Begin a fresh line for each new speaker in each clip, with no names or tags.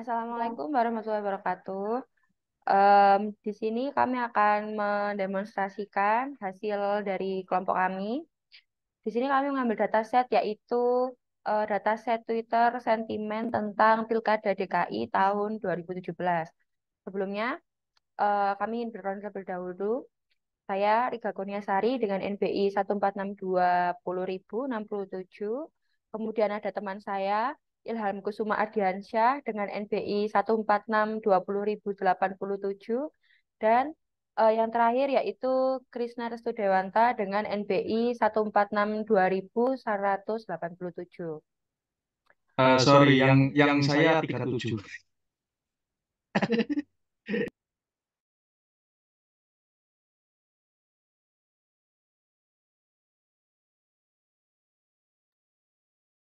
Assalamualaikum warahmatullahi wabarakatuh. Di sini kami akan mendemonstrasikan hasil dari kelompok kami. Di sini kami mengambil dataset yaitu dataset Twitter sentimen tentang Pilkada DKI tahun 2017. Sebelumnya, kami ingin berkonsen terlebih dahulu. Saya Riga Kurniasari dengan NBI 14620.067. Kemudian ada teman saya Ilham Kusuma Ardiansyah dengan NBI 14620.087 dan yang terakhir yaitu Krisna Restu Dewanta dengan NBI 1462187.
Sorry, yang saya 37.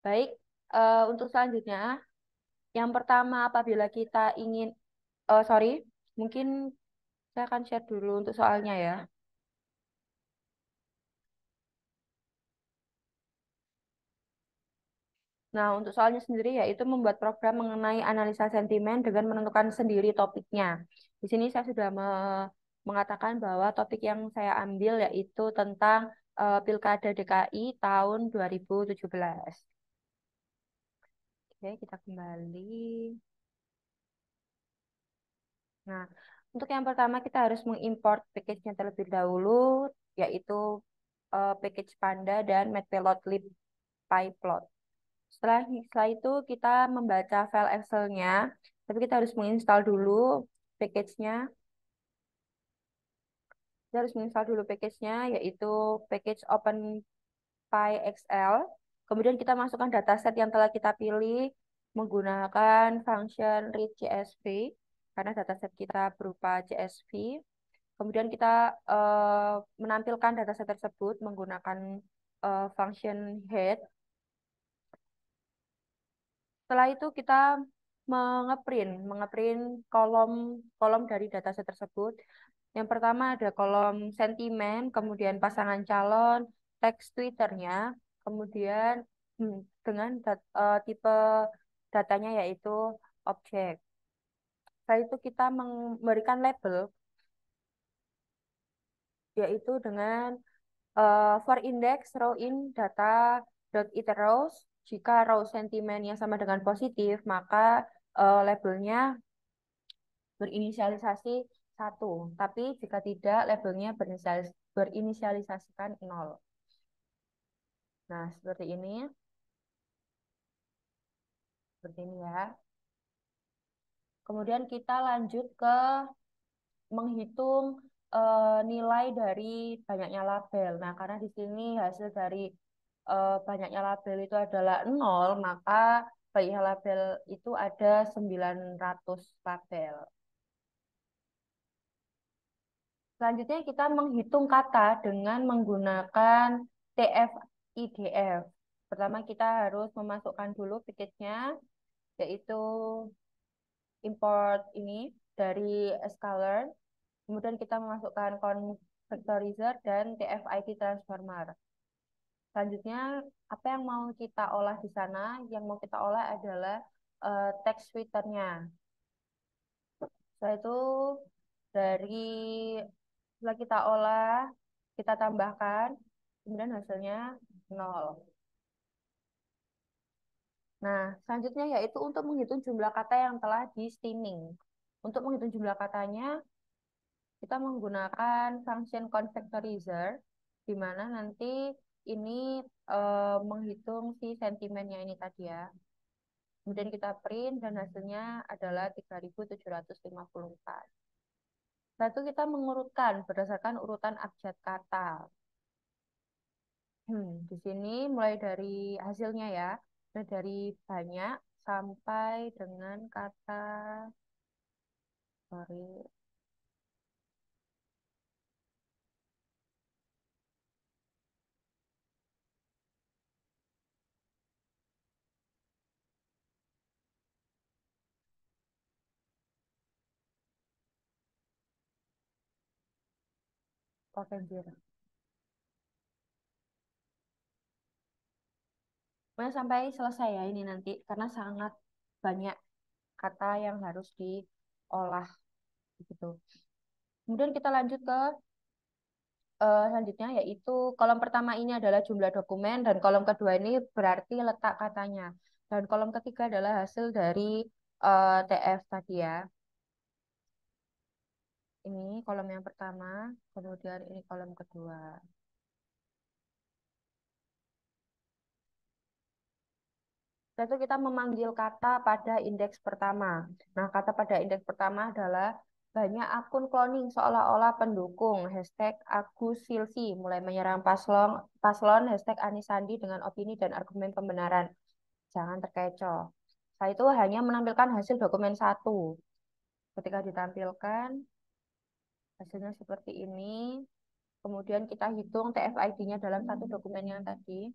Baik, untuk selanjutnya, yang pertama apabila kita ingin, sorry, mungkin saya akan share dulu untuk soalnya ya. Nah, untuk soalnya sendiri yaitu membuat program mengenai analisa sentimen dengan menentukan sendiri topiknya. Di sini saya sudah mengatakan bahwa topik yang saya ambil yaitu tentang Pilkada DKI tahun 2017. Oke, kita kembali. Nah, untuk yang pertama kita harus mengimport package-nya terlebih dahulu, yaitu package Panda dan Matplotlib PyPlot. Setelah itu kita membaca file Excel-nya, tapi kita harus menginstal dulu package-nya. Kita harus menginstal dulu package-nya, yaitu package OpenPyXL. Kemudian kita masukkan dataset yang telah kita pilih menggunakan function read.csv, karena dataset kita berupa CSV. Kemudian kita menampilkan dataset tersebut menggunakan function head. Setelah itu kita mengeprint kolom kolom dari dataset tersebut. Yang pertama ada kolom sentimen, kemudian pasangan calon, teks Twitternya, kemudian dengan tipe datanya yaitu objek. Setelah itu kita memberikan label yaitu dengan for index row in data dot it rows. Jika row sentimen yang sama dengan positif, maka labelnya berinisialisasi satu. Tapi jika tidak, labelnya berinisialisasikan nol. Nah, seperti ini ya. Kemudian kita lanjut ke menghitung nilai dari banyaknya label. Nah, karena di sini hasil dari banyaknya label itu adalah nol, maka banyaknya label itu ada 900 label. Selanjutnya kita menghitung kata dengan menggunakan TF-IDF. Pertama kita harus memasukkan dulu package-nya, yaitu import ini dari scalar. Kemudian kita memasukkan convectorizer dan TF-IT transformer. Selanjutnya, apa yang mau kita olah di sana? Yang mau kita olah adalah teks Twitternya. Setelah itu dari setelah kita olah, kita tambahkan, kemudian hasilnya 0. Nah, selanjutnya yaitu untuk menghitung jumlah kata yang telah di steaming. Untuk menghitung jumlah katanya, kita menggunakan function convectorizer, di mana nanti ini menghitung si sentimennya ini tadi ya. Kemudian kita print dan hasilnya adalah 3754. Setelah itu kita mengurutkan berdasarkan urutan abjad kata. Di sini mulai dari hasilnya ya, mulai dari banyak sampai dengan kata, sorry, Potenjir. Pokoknya sampai selesai ya ini nanti, karena sangat banyak kata yang harus diolah gitu. Kemudian kita lanjut ke selanjutnya yaitu kolom pertama ini adalah jumlah dokumen dan kolom kedua ini berarti letak katanya. Dan kolom ketiga adalah hasil dari TF tadi ya. Ini kolom yang pertama, kemudian ini kolom kedua. Setelah itu kita memanggil kata pada indeks pertama. Nah, kata pada indeks pertama adalah banyak akun cloning seolah-olah pendukung hashtag Agus Silvi mulai menyerang paslon hashtag Anis Sandi dengan opini dan argumen pembenaran. Jangan terkecoh. Saya itu hanya menampilkan hasil dokumen satu. Ketika ditampilkan, hasilnya seperti ini. Kemudian kita hitung TFID-nya dalam satu dokumen yang tadi.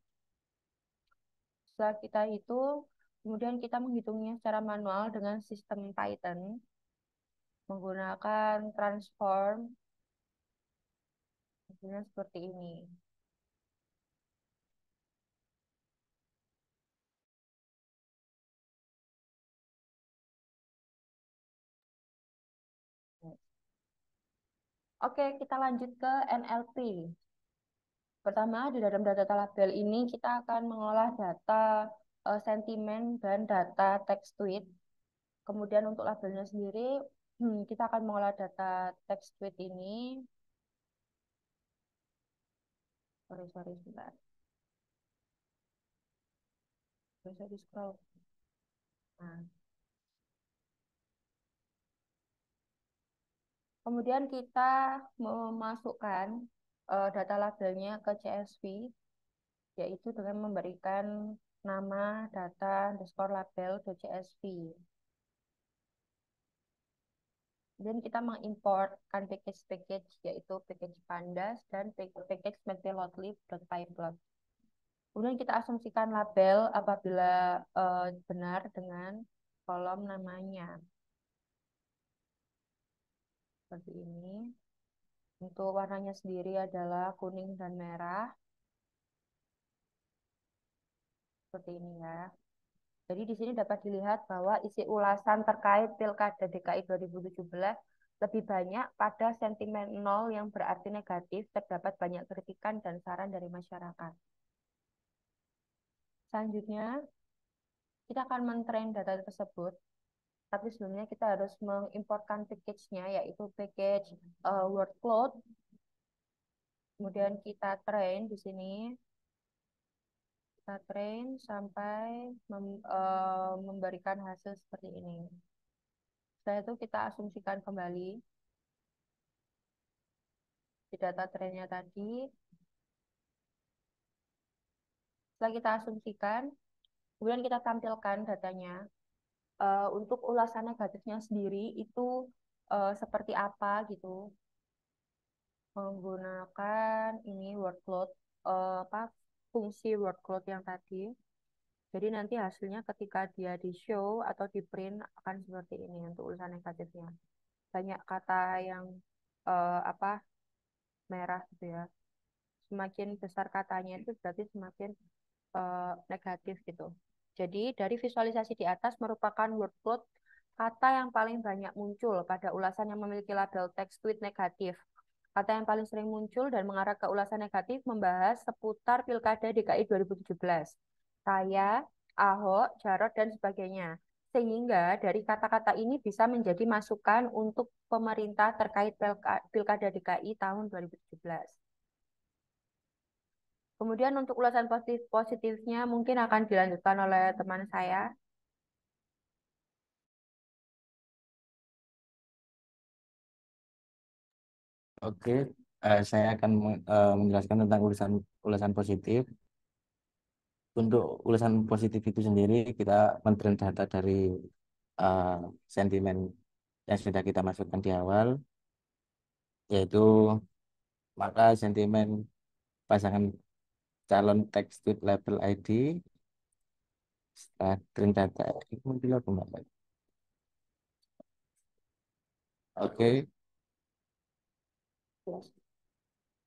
Setelah kita hitung, kemudian kita menghitungnya secara manual dengan sistem Python menggunakan transform. Hasilnya seperti ini. Oke, kita lanjut ke NLP. Pertama, di dalam data label ini kita akan mengolah data sentimen dan data text tweet. Kemudian untuk labelnya sendiri, kita akan mengolah data text tweet ini. Sorry, sebentar. Bisa di scroll. Nah, kemudian kita memasukkan data labelnya ke CSV, yaitu dengan memberikan nama data underscore label ke CSV. Kemudian kita mengimpортkan package-package, yaitu package pandas dan package matplotlib.pyplot. Kemudian kita asumsikan label apabila benar dengan kolom namanya. Seperti ini. Untuk warnanya sendiri adalah kuning dan merah. Seperti ini ya. Jadi di sini dapat dilihat bahwa isi ulasan terkait Pilkada DKI 2017 lebih banyak pada sentimen nol yang berarti negatif, terdapat banyak kritikan dan saran dari masyarakat. Selanjutnya, kita akan mentrain data tersebut, tapi sebelumnya kita harus mengimportkan package-nya, yaitu package wordcloud. Kemudian kita train di sini, kita train sampai memberikan hasil seperti ini. Setelah itu kita asumsikan kembali di data trennya tadi. Setelah kita asumsikan, kemudian kita tampilkan datanya. Untuk ulasan negatifnya sendiri itu seperti apa gitu. Menggunakan ini workload, apa fungsi workload yang tadi. Jadi nanti hasilnya ketika dia di show atau di print akan seperti ini untuk ulasan negatifnya. Banyak kata yang apa merah gitu ya. Semakin besar katanya itu berarti semakin negatif gitu. Jadi dari visualisasi di atas merupakan word cloud kata yang paling banyak muncul pada ulasan yang memiliki label text tweet negatif. Kata yang paling sering muncul dan mengarah ke ulasan negatif membahas seputar Pilkada DKI 2017. Saya, Ahok, Jarot, dan sebagainya. Sehingga dari kata-kata ini bisa menjadi masukan untuk pemerintah terkait Pilkada DKI tahun 2017. Kemudian untuk ulasan positifnya mungkin akan dilanjutkan oleh teman saya.
Oke, saya akan menjelaskan tentang ulasan ulasan positif. Untuk ulasan positif itu sendiri, kita men-train data dari uh, sentimen yang sudah kita masukkan di awal, yaitu maka sentimen pasangan calon text with label ID setelah train data itu muncul apa, Mbak? Oke,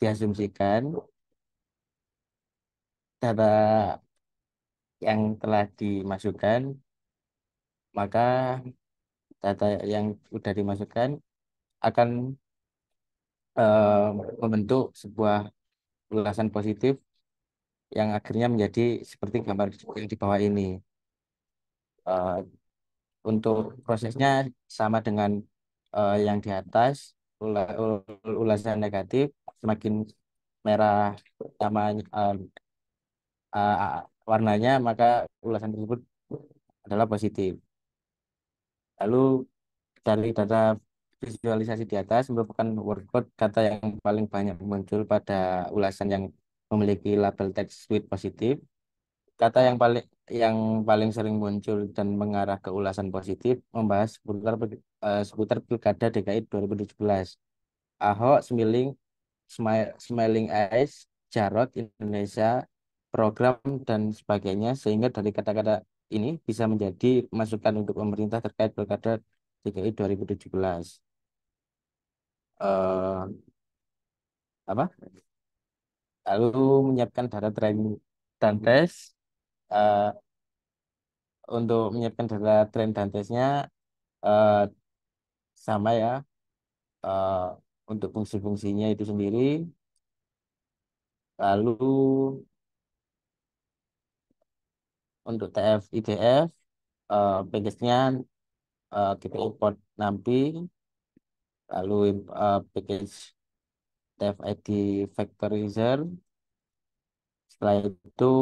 diasumsikan data yang telah dimasukkan, maka data yang sudah dimasukkan akan eh, membentuk sebuah ulasan positif yang akhirnya menjadi seperti gambar yang di bawah ini. Eh, untuk prosesnya sama dengan yang di atas, ulasan negatif semakin merah namanya warnanya, maka ulasan tersebut adalah positif. Lalu dari data visualisasi di atas merupakan word cloud kata yang paling banyak muncul pada ulasan yang memiliki label teks with positif. Kata yang paling sering muncul dan mengarah ke ulasan positif membahas seputar Pilkada DKI 2017. Ahok, Smiling Eyes, Jarot, Indonesia, program dan sebagainya, sehingga dari kata-kata ini bisa menjadi masukan untuk pemerintah terkait Pilkada DKI 2017. Eh, apa? Lalu menyiapkan data training dan tes. Eh, untuk menyiapkan data train dan tesnya eh, sama ya. eh, untuk fungsi-fungsinya itu sendiri. Lalu untuk TF IDF package-nya kita import nanti. Lalu package TF-ID Factorizer. Setelah itu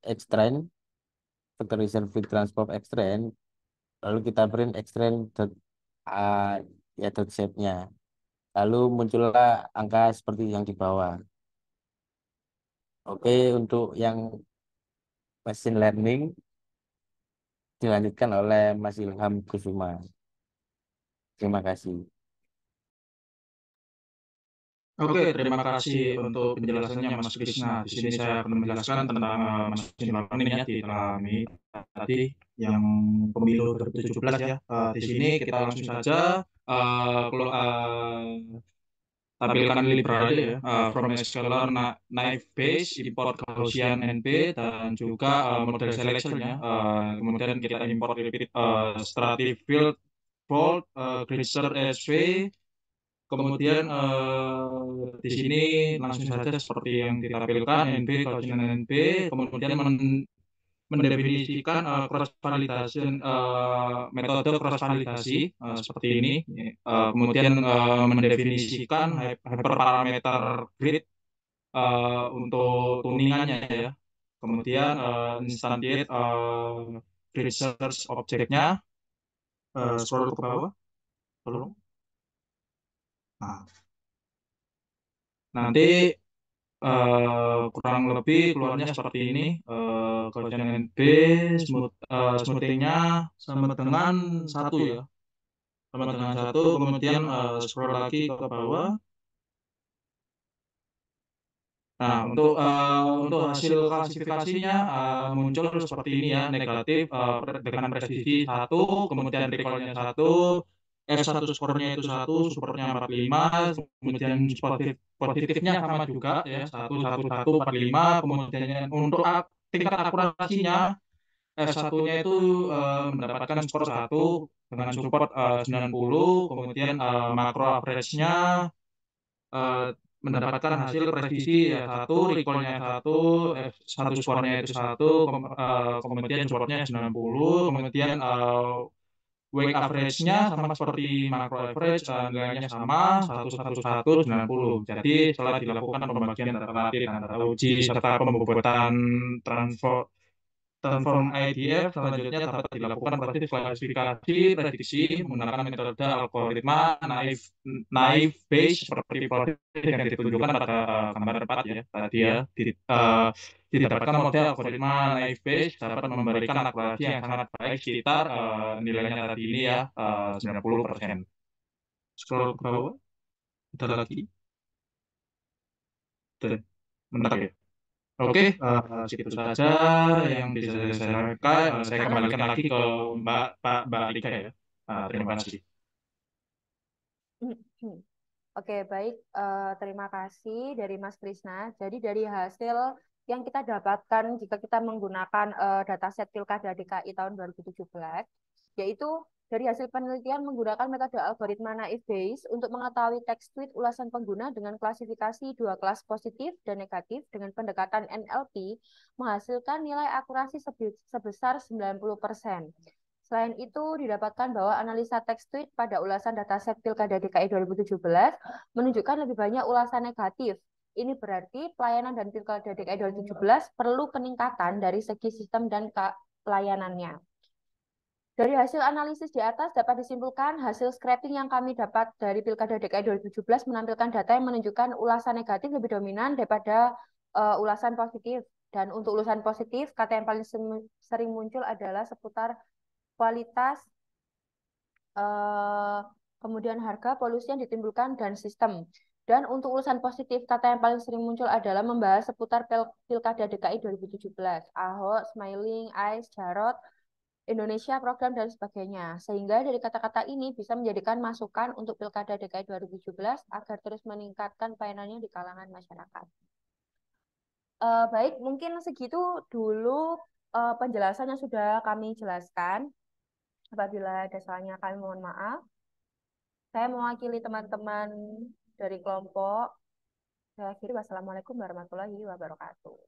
extrain Factorizer with transport extrain. Lalu kita print extrain uh, ya shape-nya. Lalu muncullah angka seperti yang di bawah. Oke, untuk yang machine learning dilanjutkan oleh Mas Ilham Kusuma. Terima kasih.
Oke, terima kasih untuk penjelasannya Mas Krisna. Di sini saya akan menjelaskan tentang machine learning ya di dalam ini tadi yang pemilu 2017 ya. Di sini kita langsung saja tampilkan libra aja ya. From scalar naive Bayes, import Gaussian NP dan juga model selection ya. Kemudian kita import repeat stratified fold, Grisser SV. Kemudian di sini langsung saja seperti yang ditampilkan NP, Gaussian NP, kemudian mendefinisikan cross validation metode cross validasi seperti ini. Kemudian mendefinisikan hyperparameter grid untuk tuningannya ya. Kemudian instantiate grid search objeknya, scroll ke bawah, tolong. Nah, nanti kurang lebih keluarnya seperti ini. Gaussian NP smoothingnya sama dengan satu ya, sama dengan satu. Kemudian scroll lagi ke bawah. Nah, untuk hasil klasifikasinya muncul seperti ini ya, negatif dengan presisi satu, kemudian recall-nya satu, S1 skornya itu satu, supernya 45, kemudian positifnya sama juga ya, 1, 1, 1, 45, kemudian untuk tingkat akurasinya S1-nya itu mendapatkan skor satu dengan support 90, kemudian makro average-nya eh, mendapatkan hasil presisi ya satu, recall-nya satu, satu skornya itu satu, kemudian supportnya 90, kemudian weight average-nya sama seperti macro average, nilainya sama 1, 1, 1, 90. Jadi setelah dilakukan pembagian data latih dan data uji serta pembobotan transform IDF selanjutnya dapat dilakukan proses klasifikasi prediksi menggunakan metode algoritma naive Bayes seperti proses yang ditunjukkan pada gambar 4 ya tadi ya. Didapatkan model algoritma naive Bayes dapat memberikan akurasi yang sangat baik sekitar nilainya tadi ini ya 90%. Scroll ke bawah, ada lagi. Bentar ya. Oke, segitu saja yang bisa saya sampaikan. Saya kembalikan lagi ke Mbak Alika ya. Terima kasih.
Oke, baik. Terima kasih dari Mas Krisna. Jadi dari hasil yang kita dapatkan jika kita menggunakan dataset Pilkada DKI tahun 2017, yaitu dari hasil penelitian menggunakan metode algoritma naive Bayes untuk mengetahui teks tweet ulasan pengguna dengan klasifikasi dua kelas positif dan negatif dengan pendekatan NLP menghasilkan nilai akurasi sebesar 90%. Selain itu, didapatkan bahwa analisa teks tweet pada ulasan dataset Pilkada DKI 2017 menunjukkan lebih banyak ulasan negatif. Ini berarti pelayanan dan Pilkada DKI 2017 perlu peningkatan dari segi sistem dan pelayanannya. Dari hasil analisis di atas dapat disimpulkan hasil scraping yang kami dapat dari Pilkada DKI 2017 menampilkan data yang menunjukkan ulasan negatif lebih dominan daripada ulasan positif. Dan untuk ulasan positif, kata yang paling sering muncul adalah seputar kualitas, kemudian harga, polusi yang ditimbulkan, dan sistem. Dan untuk ulasan positif, kata yang paling sering muncul adalah membahas seputar Pilkada DKI 2017, Ahok, Smiling, Ais, Jarot, Indonesia program dan sebagainya. Sehingga dari kata-kata ini bisa menjadikan masukan untuk Pilkada DKI 2017 agar terus meningkatkan pelayanannya di kalangan masyarakat. Baik, mungkin segitu dulu penjelasan yang sudah kami jelaskan. Apabila ada salahnya kami mohon maaf. Saya mewakili teman-teman dari kelompok. Saya akhiri wassalamualaikum warahmatullahi wabarakatuh.